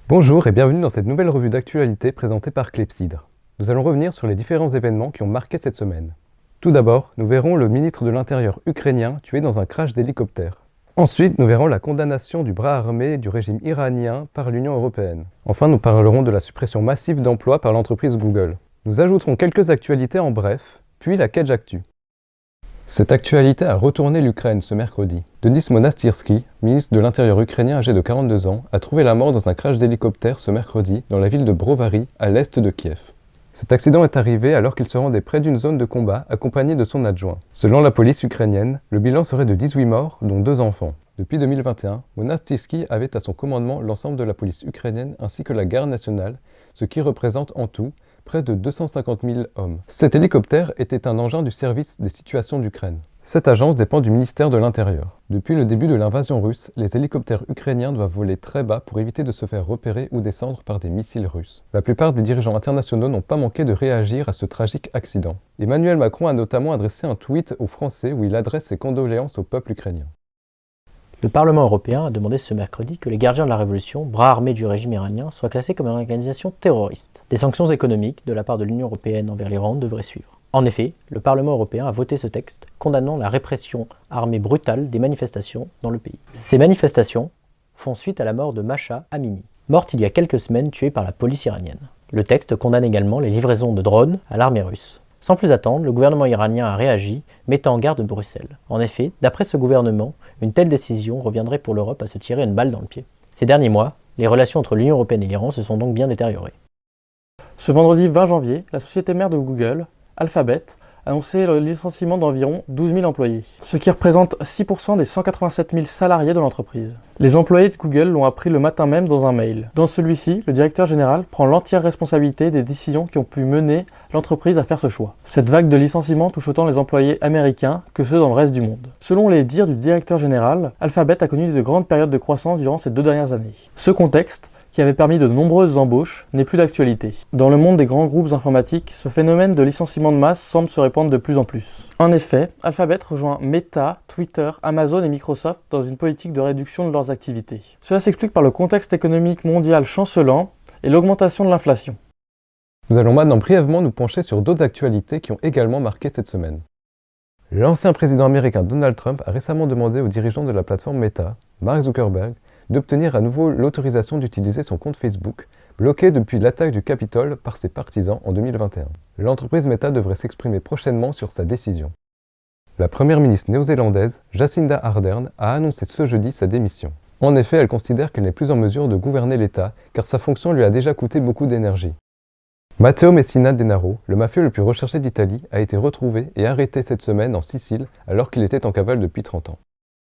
Bonjour et bienvenue dans cette nouvelle revue d'actualité présentée par Clepsydre. Nous allons revenir sur les différents événements qui ont marqué cette semaine. Tout d'abord, nous verrons le ministre de l'Intérieur ukrainien tué dans un crash d'hélicoptère. Ensuite, nous verrons la condamnation du bras armé du régime iranien par l'Union européenne. Enfin, nous parlerons de la suppression massive d'emplois par l'entreprise Google. Nous ajouterons quelques actualités en bref, puis la Kedge Actu. Cette actualité a retourné l'Ukraine ce mercredi. Denis Monastirski, ministre de l'Intérieur ukrainien âgé de 42 ans, a trouvé la mort dans un crash d'hélicoptère ce mercredi dans la ville de Brovary, à l'est de Kiev. Cet accident est arrivé alors qu'il se rendait près d'une zone de combat accompagné de son adjoint. Selon la police ukrainienne, le bilan serait de 18 morts, dont 2 enfants. Depuis 2021, Monastirski avait à son commandement l'ensemble de la police ukrainienne ainsi que la garde nationale, ce qui représente en tout près de 250 000 hommes. Cet hélicoptère était un engin du service des situations d'Ukraine. Cette agence dépend du ministère de l'Intérieur. Depuis le début de l'invasion russe, les hélicoptères ukrainiens doivent voler très bas pour éviter de se faire repérer ou descendre par des missiles russes. La plupart des dirigeants internationaux n'ont pas manqué de réagir à ce tragique accident. Emmanuel Macron a notamment adressé un tweet aux Français où il adresse ses condoléances au peuple ukrainien. Le Parlement européen a demandé ce mercredi que les gardiens de la révolution, bras armés du régime iranien, soient classés comme une organisation terroriste. Des sanctions économiques de la part de l'Union européenne envers l'Iran devraient suivre. En effet, le Parlement européen a voté ce texte condamnant la répression armée brutale des manifestations dans le pays. Ces manifestations font suite à la mort de Mahsa Amini, morte il y a quelques semaines tuée par la police iranienne. Le texte condamne également les livraisons de drones à l'armée russe. Sans plus attendre, le gouvernement iranien a réagi, mettant en garde Bruxelles. En effet, d'après ce gouvernement, une telle décision reviendrait pour l'Europe à se tirer une balle dans le pied. Ces derniers mois, les relations entre l'Union européenne et l'Iran se sont donc bien détériorées. Ce vendredi 20 janvier, la société mère de Google, Alphabet, a annoncé le licenciement d'environ 12 000 employés, ce qui représente 6% des 187 000 salariés de l'entreprise. Les employés de Google l'ont appris le matin même dans un mail. Dans celui-ci, le directeur général prend l'entière responsabilité des décisions qui ont pu mener l'entreprise à faire ce choix. Cette vague de licenciements touche autant les employés américains que ceux dans le reste du monde. Selon les dires du directeur général, Alphabet a connu de grandes périodes de croissance durant ces 2 dernières années. Ce contexte, qui avait permis de nombreuses embauches, n'est plus d'actualité. Dans le monde des grands groupes informatiques, ce phénomène de licenciement de masse semble se répandre de plus en plus. En effet, Alphabet rejoint Meta, Twitter, Amazon et Microsoft dans une politique de réduction de leurs activités. Cela s'explique par le contexte économique mondial chancelant et l'augmentation de l'inflation. Nous allons maintenant brièvement nous pencher sur d'autres actualités qui ont également marqué cette semaine. L'ancien président américain Donald Trump a récemment demandé aux dirigeants de la plateforme Meta, Mark Zuckerberg, d'obtenir à nouveau l'autorisation d'utiliser son compte Facebook, bloqué depuis l'attaque du Capitole par ses partisans en 2021. L'entreprise Meta devrait s'exprimer prochainement sur sa décision. La première ministre néo-zélandaise, Jacinda Ardern, a annoncé ce jeudi sa démission. En effet, elle considère qu'elle n'est plus en mesure de gouverner l'État, car sa fonction lui a déjà coûté beaucoup d'énergie. Matteo Messina Denaro, le mafieux le plus recherché d'Italie, a été retrouvé et arrêté cette semaine en Sicile alors qu'il était en cavale depuis 30 ans.